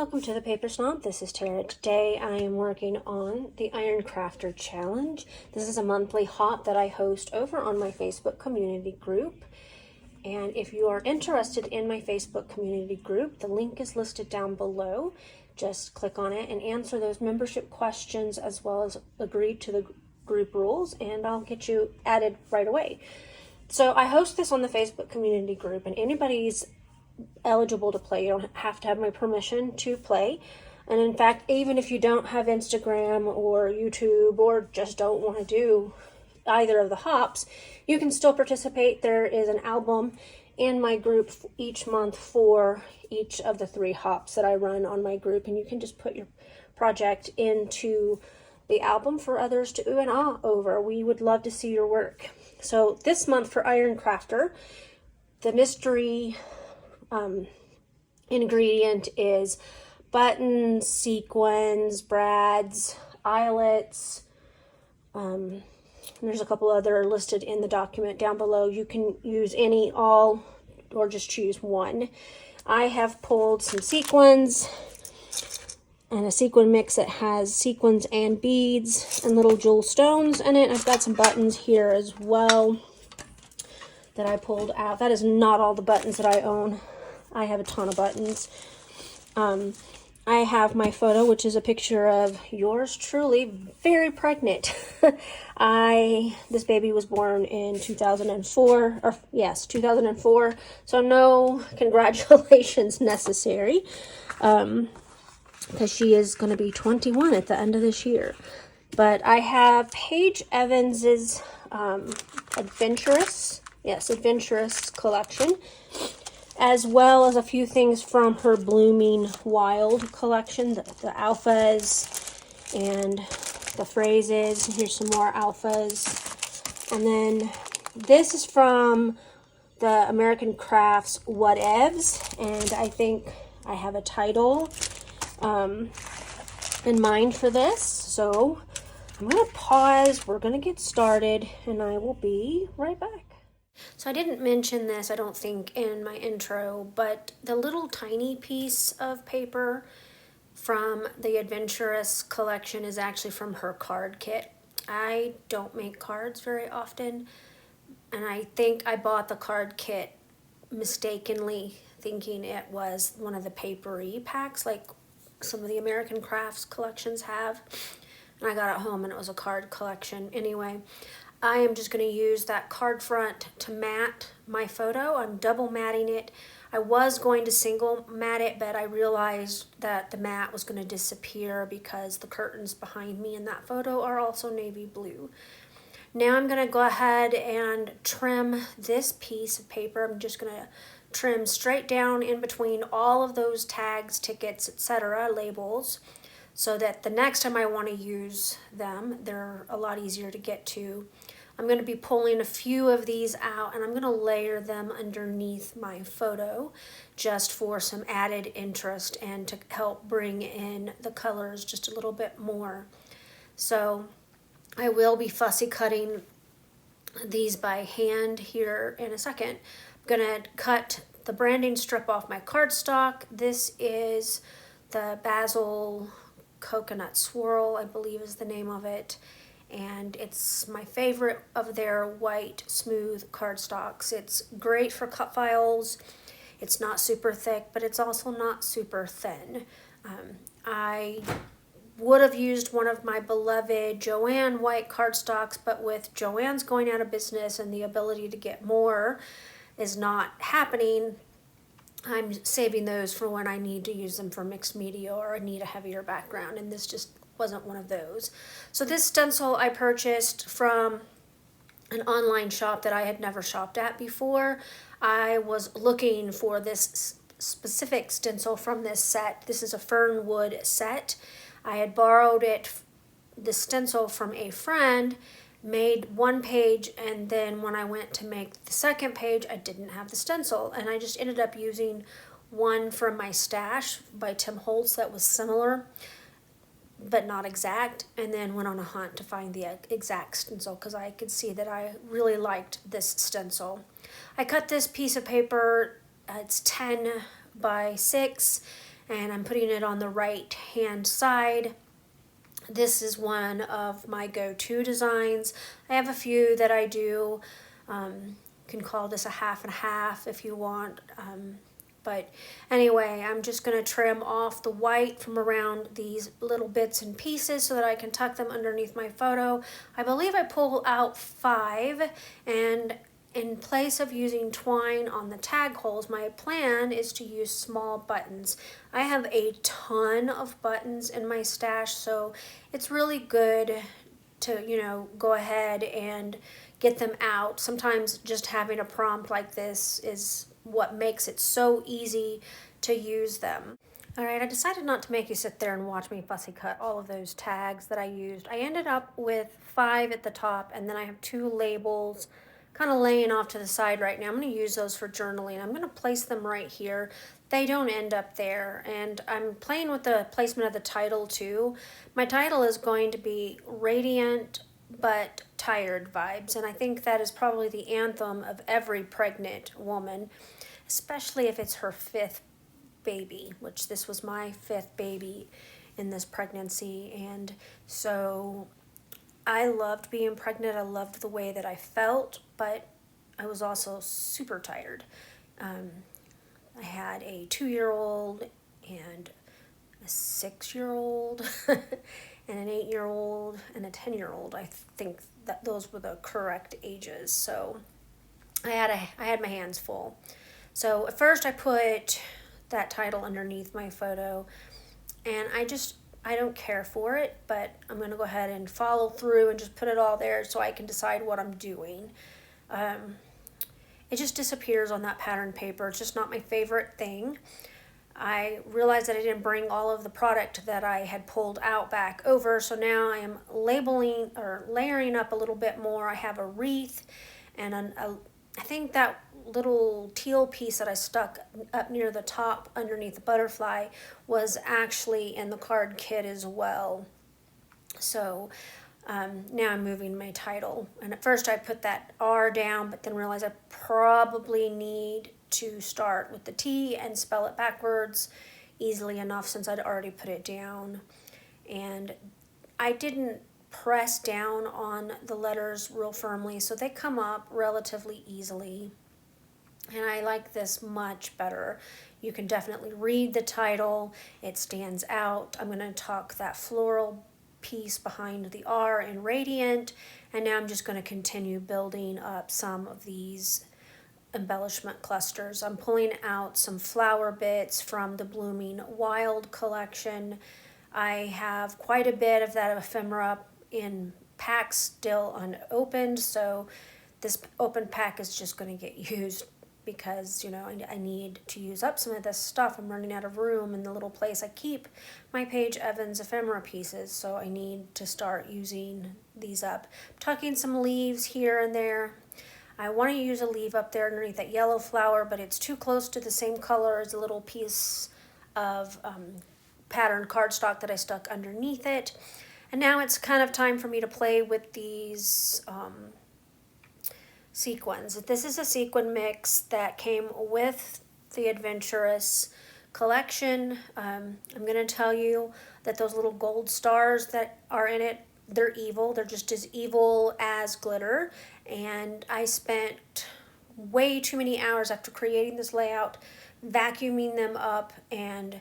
Welcome to the Paper Stomp. This is Tara. Today I am working on the Iron Crafter Challenge. This is a monthly hop that I host over on my Facebook community group. And if you are interested in my Facebook community group, the link is listed down below. Just click on it and answer those membership questions as well as agree to the group rules, and I'll get you added right away. So I host this on the Facebook community group, and anybody's eligible to play. You don't have to have my permission to play. And in fact, even if you don't have Instagram or YouTube or just don't want to do either of the hops, you can still participate. There is an album in my group each month for each of the 3 hops that I run on my group, and you can just put your project into the album for others to ooh and ah over. We would love to see your work. So this month for Iron Crafter, the mystery ingredient is buttons, sequins, brads, eyelets. There's a couple other listed in the document down below. You can use any, all, or just choose one. I have pulled some sequins and a sequin mix that has sequins and beads and little jewel stones in it. I've got some buttons here as well that I pulled out. That is not all the buttons that I own. I have a ton of buttons. I have my photo, which is a picture of yours truly, very pregnant. This baby was born in 2004, or yes, 2004. So no congratulations necessary, because she is going to be 21 at the end of this year. But I have Paige Evans's Adventurous collection, as well as a few things from her Blooming Wild collection, the alphas and the phrases. Here's some more alphas. And then this is from the American Crafts Whatevs, and I think I have a title in mind for this. So I'm going to pause, we're going to get started, and I will be right back. So I didn't mention this, I don't think, in my intro, but the little tiny piece of paper from the Adventurous collection is actually from her card kit. I don't make cards very often, and I think I bought the card kit mistakenly, thinking it was one of the papery packs like some of the American Crafts collections have. And I got it home and it was a card collection. Anyway, I am just going to use that card front to matte my photo. I'm double matting it. I was going to single matte it, but I realized that the matte was going to disappear because the curtains behind me in that photo are also navy blue. Now I'm going to go ahead and trim this piece of paper. I'm just going to trim straight down in between all of those tags, tickets, etc., labels, so that the next time I want to use them, they're a lot easier to get to. I'm going to be pulling a few of these out, and I'm going to layer them underneath my photo just for some added interest and to help bring in the colors just a little bit more. So I will be fussy cutting these by hand here in a second. I'm going to cut the branding strip off my cardstock. This is the Basil Coconut Swirl, I believe is the name of it, and it's my favorite of their white smooth cardstocks. It's great for cut files. It's not super thick, but it's also not super thin. I would have used one of my beloved Joann white cardstocks, but with Joann's going out of business and the ability to get more is not happening, I'm saving those for when I need to use them for mixed media or I need a heavier background, and this just wasn't one of those. So this stencil I purchased from an online shop that I had never shopped at before. I was looking for this specific stencil from this set. This is a Fernwood set. I had borrowed the stencil from a friend, made one page, and then when I went to make the second page, I didn't have the stencil, and I just ended up using one from my stash by Tim Holtz that was similar but not exact, and then went on a hunt to find the exact stencil because I could see that I really liked this stencil. I cut this piece of paper, it's 10 by 6, and I'm putting it on the right hand side. This is one of my go-to designs. I have a few that I do. You can call this a half and half if you want. But anyway, I'm just going to trim off the white from around these little bits and pieces so that I can tuck them underneath my photo. I believe I pull out 5, and in place of using twine on the tag holes, my plan is to use small buttons. I have a ton of buttons in my stash, so it's really good to, go ahead and get them out. Sometimes just having a prompt like this is what makes it so easy to use them. All right, I decided not to make you sit there and watch me fussy cut all of those tags that I used. I ended up with 5 at the top, and then I have 2 labels kind of laying off to the side right now. I'm going to use those for journaling. I'm going to place them right here. They don't end up there, and I'm playing with the placement of the title too. My title is going to be Radiant but Tired Vibes, and I think that is probably the anthem of every pregnant woman, especially if it's her 5th baby, which this was my 5th baby in this pregnancy. And so I loved being pregnant. I loved the way that I felt, but I was also super tired. I had a 2-year-old and a 6-year-old and an 8-year-old and a 10-year-old. I think that those were the correct ages. So I had my hands full. So at first I put that title underneath my photo, and I don't care for it, but I'm going to go ahead and follow through and just put it all there so I can decide what I'm doing. It just disappears on that pattern paper. It's just not my favorite thing. I realized that I didn't bring all of the product that I had pulled out back over, so now I am labeling or layering up a little bit more. I have a wreath, and I think that little teal piece that I stuck up near the top underneath the butterfly was actually in the card kit as well. So now I'm moving my title, and at first I put that R down, but then realized I probably need to start with the T and spell it backwards easily enough since I'd already put it down. And I didn't press down on the letters real firmly, so they come up relatively easily. And I like this much better. You can definitely read the title. It stands out. I'm going to tuck that floral piece behind the R in Radiant, and now I'm just going to continue building up some of these embellishment clusters. I'm pulling out some flower bits from the Blooming Wild collection. I have quite a bit of that ephemera in packs still unopened, so this open pack is just going to get used because I need to use up some of this stuff. I'm running out of room in the little place I keep my Paige Evans ephemera pieces, so I need to start using these up. I'm tucking some leaves here and there. I want to use a leaf up there underneath that yellow flower, but it's too close to the same color as a little piece of patterned cardstock that I stuck underneath it. And now it's kind of time for me to play with these sequins. This is a sequin mix that came with the Adventurous collection. I'm going to tell you that those little gold stars that are in it, they're evil. They're just as evil as glitter. And I spent way too many hours after creating this layout vacuuming them up and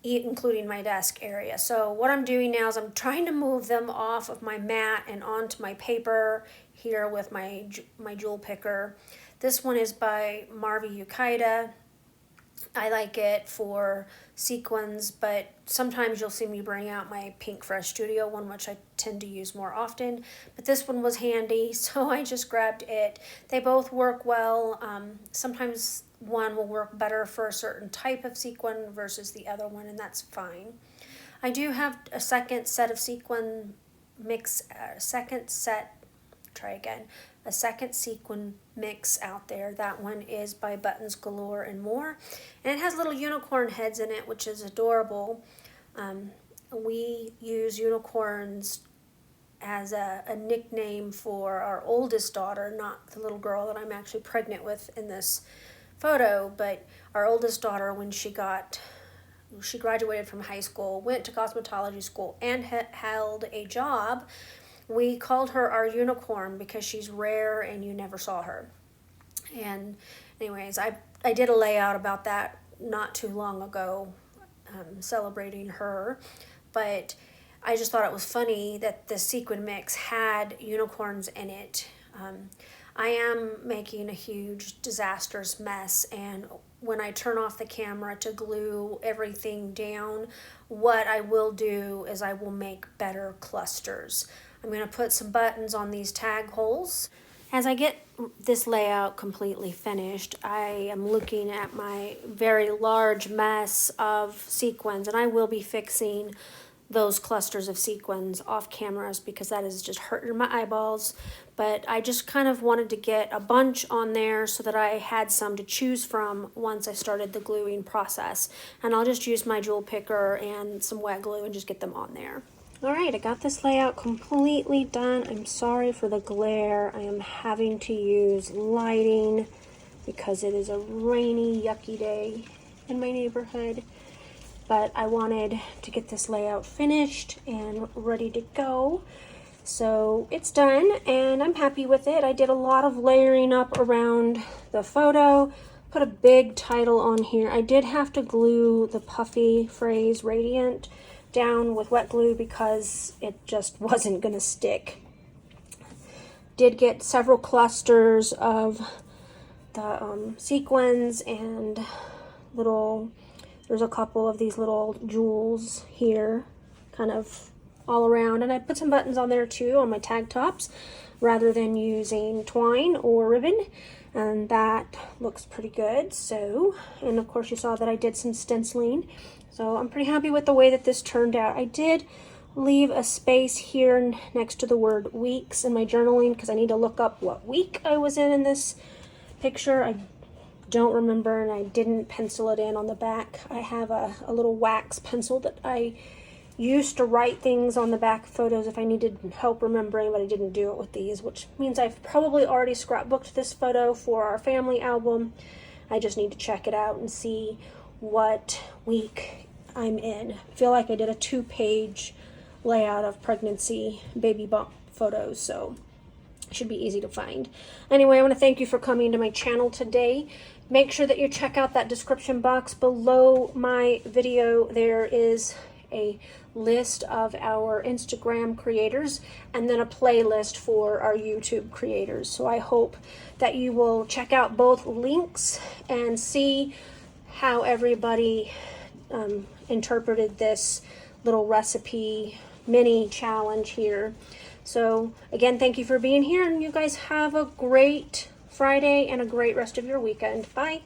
including my desk area. So what I'm doing now is I'm trying to move them off of my mat and onto my paper here with my jewel picker. This one is by Marvi Yukaida. I like it for sequins, but sometimes you'll see me bring out my Pink Fresh Studio one, which I tend to use more often. But this one was handy, so I just grabbed it. They both work well. Sometimes one will work better for a certain type of sequin versus the other one, and that's fine. I do have a second set of sequin mix, a second sequin mix out there. That one is by Buttons Galore and More, and it has little unicorn heads in it, which is adorable. We use unicorns as a nickname for our oldest daughter, not the little girl that I'm actually pregnant with in this photo, but our oldest daughter, when she got she graduated from high school, went to cosmetology school, and held a job. We called her our unicorn because she's rare and you never saw her. And anyways, I did a layout about that not too long ago, celebrating her, but I just thought it was funny that the sequin mix had unicorns in it. I am making a huge disastrous mess, and when I turn off the camera to glue everything down, what I will do is I will make better clusters. I'm going to put some buttons on these tag holes. As I get this layout completely finished, I am looking at my very large mess of sequins, and I will be fixing those clusters of sequins off cameras because that is just hurting my eyeballs. But I just kind of wanted to get a bunch on there so that I had some to choose from once I started the gluing process. And I'll just use my jewel picker and some wet glue and just get them on there. Alright, I got this layout completely done. I'm sorry for the glare. I am having to use lighting because it is a rainy, yucky day in my neighborhood. But I wanted to get this layout finished and ready to go. So it's done and I'm happy with it. I did a lot of layering up around the photo, put a big title on here. I did have to glue the puffy phrase Radiant down with wet glue because it just wasn't gonna stick. Did get several clusters of the sequins and there's a couple of these little jewels here kind of all around, and I put some buttons on there too on my tag tops rather than using twine or ribbon, and that looks pretty good. So, and of course you saw that I did some stenciling, so I'm pretty happy with the way that this turned out. I did leave a space here next to the word weeks in my journaling because I need to look up what week I was in this picture. I don't remember, and I didn't pencil it in on the back. I have a little wax pencil that I used to write things on the back photos if I needed help remembering, but I didn't do it with these, which means I've probably already scrapbooked this photo for our family album. I just need to check it out and see what week I'm in. I feel like I did a 2-page layout of pregnancy baby bump photos, so it should be easy to find. Anyway, I want to thank you for coming to my channel today. Make sure that you check out that description box below my video. There is a list of our Instagram creators and then a playlist for our YouTube creators. So I hope that you will check out both links and see how everybody interpreted this little recipe mini challenge here. So again, thank you for being here, and you guys have a great Friday and a great rest of your weekend. Bye.